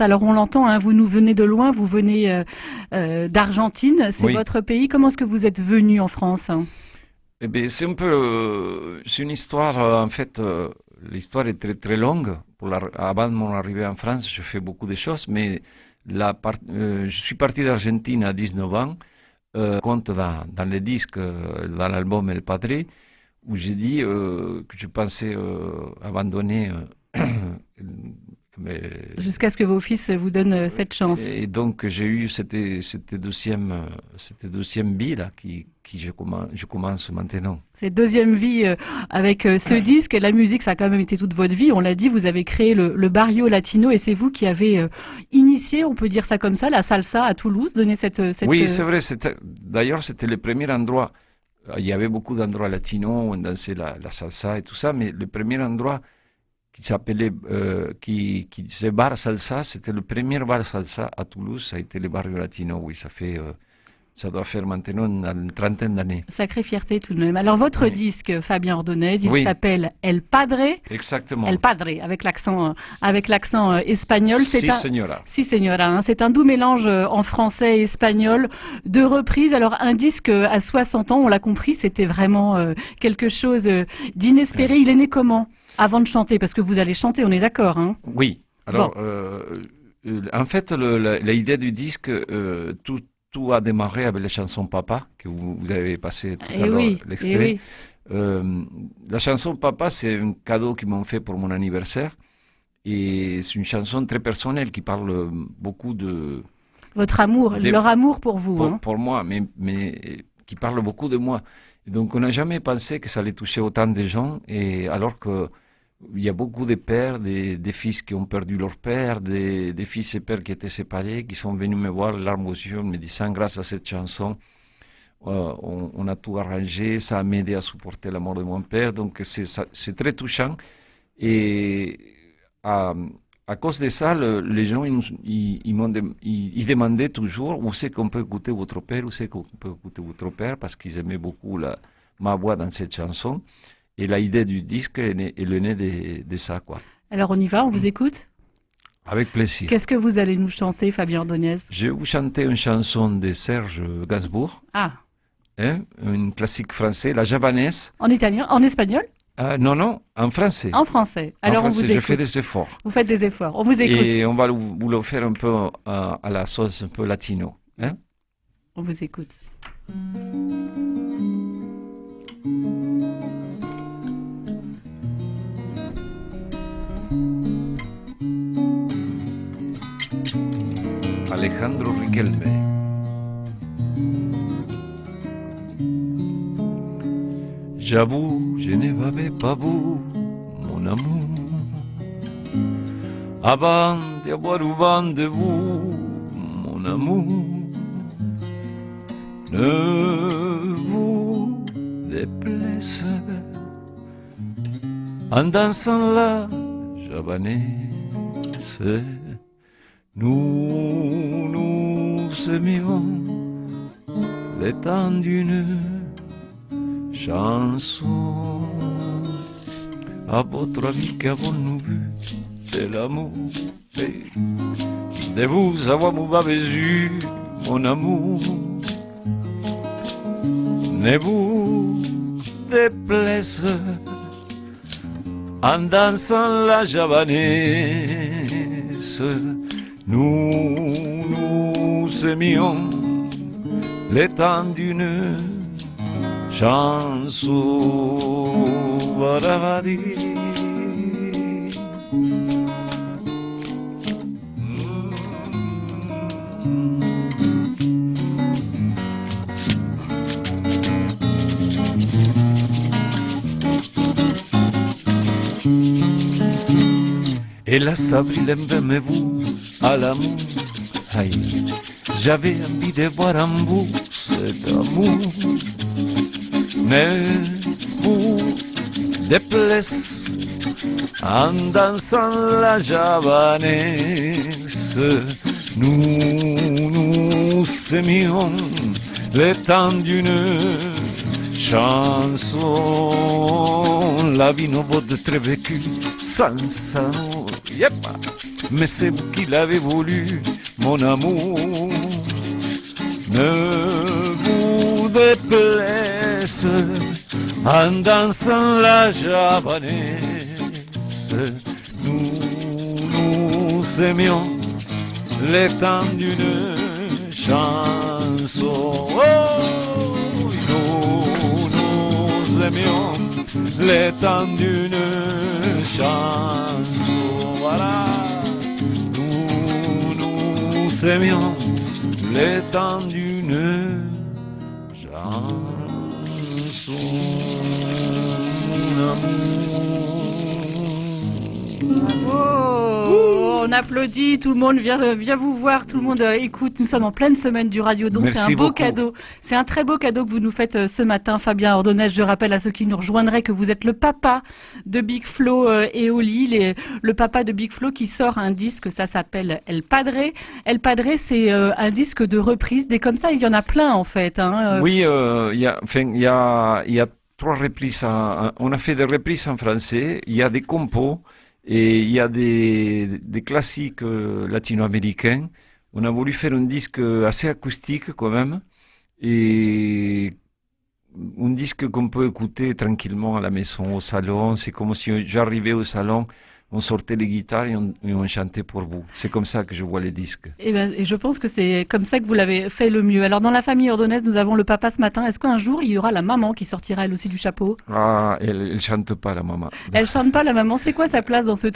Alors on l'entend, hein, vous nous venez de loin, vous venez d'Argentine, c'est Oui. votre pays. Comment est-ce que vous êtes venu en France? Eh bien, c'est un peu, c'est une histoire, en fait, l'histoire est très très longue. Avant mon arrivée en France, je fais beaucoup de choses, mais je suis parti d'Argentine à 19 ans, compte dans le disque, dans l'album El Padre, où j'ai dit que je pensais abandonner. Mais Jusqu'à ce que vos fils vous donnent cette chance. Et donc j'ai eu cette deuxième vie là qui je commence maintenant. Cette deuxième vie avec ce disque, la musique, ça a quand même été toute votre vie. On l'a dit, vous avez créé le Barrio Latino et c'est vous qui avez initié, on peut dire ça comme ça, la salsa à Toulouse, donné Oui, c'est vrai. D'ailleurs, c'était le premier endroit. Il y avait beaucoup d'endroits latinos où on dansait la salsa et tout ça, mais le premier endroit qui s'appelait, qui disait bar salsa, c'était le premier bar salsa à Toulouse. Ça a été le Barrio Latino. Oui, ça doit faire maintenant une trentaine d'années. Sacrée fierté tout de même. Alors votre Oui. disque, Fabien Ordonez, il Oui, s'appelle El Padre. exactement. El Padre, avec l'accent espagnol. Si, señora. Si, señora, hein. C'est un doux mélange en français et espagnol de reprises. Alors, un disque à 60 ans, on l'a compris, c'était vraiment quelque chose d'inespéré. Il est né comment? Avant de chanter, parce que vous allez chanter, on est d'accord, hein? Oui. Bon, Alors, en fait, l'idée du disque, tout a démarré avec les chansons Papa, que vous avez passé tout à et l'heure oui, et l'extrait. oui. La chanson Papa, c'est un cadeau qu'ils m'ont fait pour mon anniversaire. Et c'est une chanson très personnelle qui parle beaucoup Votre amour, de- leur amour pour vous, hein? pour moi, mais qui parle beaucoup de moi. Et donc, on n'a jamais pensé que ça allait toucher autant de gens, et alors que il y a beaucoup de pères, des fils qui ont perdu leur père, des fils et pères qui étaient séparés, qui sont venus me voir, larmes aux yeux, me disant, grâce à cette chanson, on a tout arrangé, ça m'a aidé à supporter la mort de mon père, donc c'est très touchant. Et à, à cause de ça, les gens, ils demandaient toujours où c'est qu'on peut écouter votre père, où c'est qu'on peut écouter votre père, parce qu'ils aimaient beaucoup ma voix dans cette chanson. Et l'idée du disque elle est née de ça, quoi. Alors, on y va, on vous écoute? Avec plaisir. Qu'est-ce que vous allez nous chanter, Fabien Ordonez? Je vais vous chanter une chanson de Serge Gainsbourg, Ah, hein, une classique français, la javanaise. en italien, en espagnol? Non, non, en français. En français. En Alors, on français, vous je fais écoute. des efforts. Vous faites des efforts. On vous écoute. Et on va vous le faire un peu à la sauce un peu latino. Hein? On vous écoute. Alejandro Riquelme. J'avoue, je ne l'avais pas vous, mon amour, avant d'avoir eu vent de vous, mon amour. Ne vous déplaise en dansant la javanaise. Nous aimions le temps d'une chanson. À votre avis, qu'avons-nous vu de l'amour et de vous avoir m'avez eu, mon amour? Ne vous déplaise en dansant la javanaise. Nous aimions le temps d'une chanson. Baravadi. Hélas, avril, aimez-vous à l'amour? Aïe, j'avais envie de voir en vous cet amour. Ne vous déplaise en dansant la javanaise. Nous aimions le temps d'une chanson. La vie ne vaut d'être vécue sans amour. Yepa. Mais c'est vous qui l'avez voulu, mon amour. Ne vous déplaise en dansant la javanaise. Nous aimions les temps d'une chanson. Oh, nous aimions les temps d'une chanson. Voilà. Nous aimions les temps d'une chanson. Bravo. On applaudit, tout le monde vient vous voir, tout le monde écoute. Nous sommes en pleine semaine du Radiodon. Merci c'est un beau beaucoup. cadeau. C'est un très beau cadeau que vous nous faites ce matin, Fabien Ordonez. Je rappelle à ceux qui nous rejoindraient que vous êtes le papa de Big Flo et Oli, le papa de Big Flo qui sort un disque, ça s'appelle El Padre. El Padre, c'est un disque de reprise. Des comme ça, il y en a plein en fait. Hein. Oui, il y a 3 reprises. On a fait des reprises en français. Il y a des compos et il y a des classiques latino-américains. On a voulu faire un disque assez acoustique quand même et un disque qu'on peut écouter tranquillement à la maison, au salon. C'est comme si j'arrivais au salon, on sortait les guitares et on chantait pour vous. C'est comme ça que je vois les disques. Et je pense que c'est comme ça que vous l'avez fait le mieux. Alors dans la famille Ordonez, nous avons le papa ce matin. Est-ce qu'un jour il y aura la maman qui sortira elle aussi du chapeau? Ah, elle chante pas, la maman. Elle chante pas la maman. C'est quoi sa place dans ce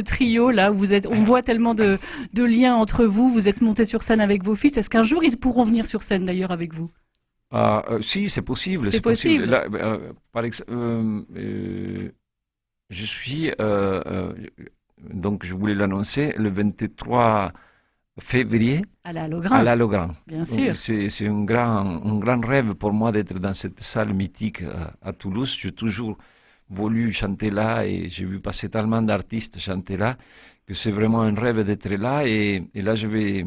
trio là où vous êtes? On voit tellement de liens entre vous. Vous êtes monté sur scène avec vos fils. Est-ce qu'un jour ils pourront venir sur scène d'ailleurs avec vous? Ah, si, c'est possible. C'est possible. Là, je suis, donc je voulais l'annoncer, le 23 février À la à Logrin, la Logran. bien Donc, sûr. c'est un grand rêve pour moi d'être dans cette salle mythique à Toulouse. J'ai toujours voulu chanter là et j'ai vu passer tellement d'artistes chanter là que c'est vraiment un rêve d'être là. Et là, je vais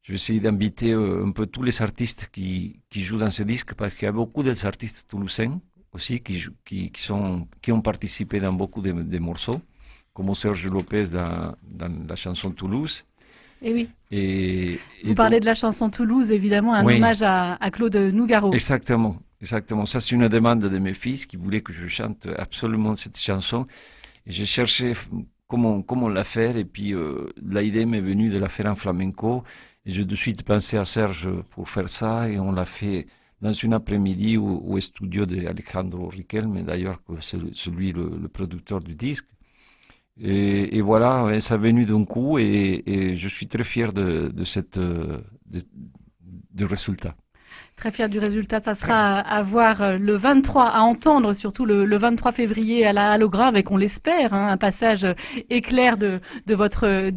essayer d'inviter un peu tous les artistes qui jouent dans ce disque parce qu'il y a beaucoup d'artistes toulousains aussi qui ont participé dans beaucoup de morceaux, comme Serge Lopez dans la chanson Toulouse. Et oui. Et Vous parlez de la chanson Toulouse, évidemment, un Oui. hommage à Claude Nougaro. Exactement. Ça, c'est une demande de mes fils qui voulaient que je chante absolument cette chanson. Et j'ai cherché comment la faire. Et puis, l'idée m'est venue de la faire en flamenco. Et j'ai de suite pensé à Serge pour faire ça. Et on l'a fait dans une après-midi au studio d'Alejandro Riquelme, d'ailleurs, que c'est lui le producteur du disque. Et voilà, et ça est venu d'un coup. Et je suis très fier du résultat. Très fier du résultat. Ça sera à voir le 23, à entendre surtout le 23 février à la Logrin avec, on l'espère, un passage éclair de vos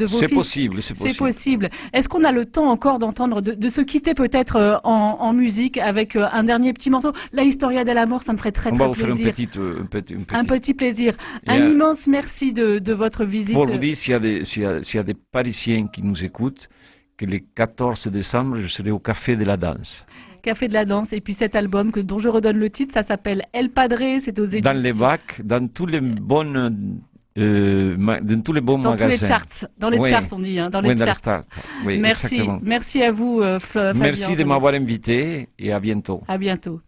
C'est fils. possible. C'est possible. Est-ce qu'on a le temps encore d'entendre, de se quitter peut-être en musique avec un dernier petit morceau? La Historia de la mort, ça me ferait très On va vous plaisir. faire Un petit plaisir. Et Un immense merci de votre visite. pour vous dire, s'il y a des Parisiens qui nous écoutent, que le 14 décembre, je serai au Café de la Danse. Café de la danse. Et puis cet album dont je redonne le titre, ça s'appelle El Padre, c'est aux éditions. Dans les bacs, dans tous les bons dans tous les bons Dans tous les magasins. charts. Dans les Oui. charts, on dit, dans les Oui, dans les charts. stars. Oui, Merci. exactement. Merci à vous, Fabien. Merci de Ordonez. m'avoir invité et à bientôt. À bientôt.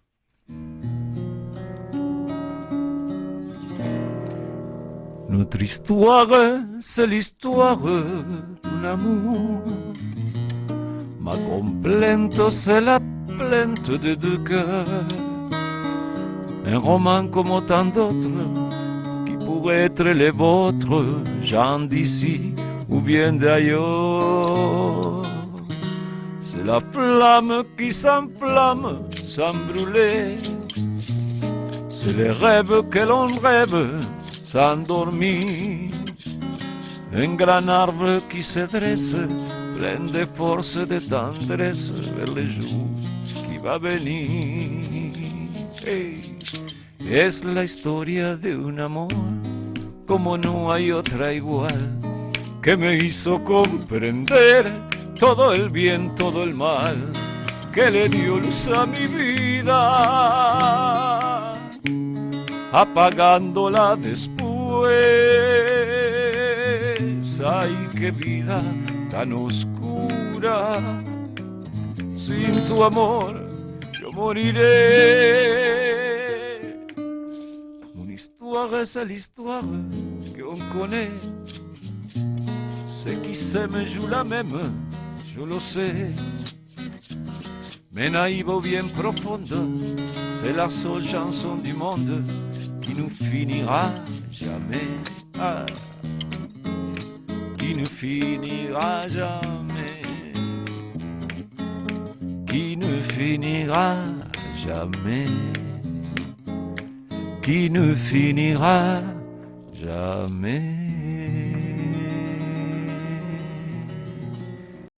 Notre histoire, c'est l'histoire d'un amour. Ma complainte, c'est la plainte de 2 cœurs. Un roman comme tant d'autres, qui pourrait être les vôtres, gens d'ici ou bien d'ailleurs. C'est la flamme qui s'enflamme sans brûler. C'est les rêves que l'on rêve sans dormir. Un grand arbre qui se dresse, plein de force et de tendresse vers le jour qui va venir. Hey. Es la historia de un amor como no hay otra igual, que me hizo comprender todo el bien, todo el mal, que le dio luz a mi vida, apagándola después. sai que vida tan oscura. Sin tu amor yo moriré. Mon histoire, c'est l'histoire qu'on connaît. Ceux qui s'aiment jouent la même, je le sais. Mais naïve ou bien profonde, c'est la seule chanson du monde qui nous finira jamais. Ah, qui ne finira jamais. Qui ne finira jamais. Qui ne finira jamais.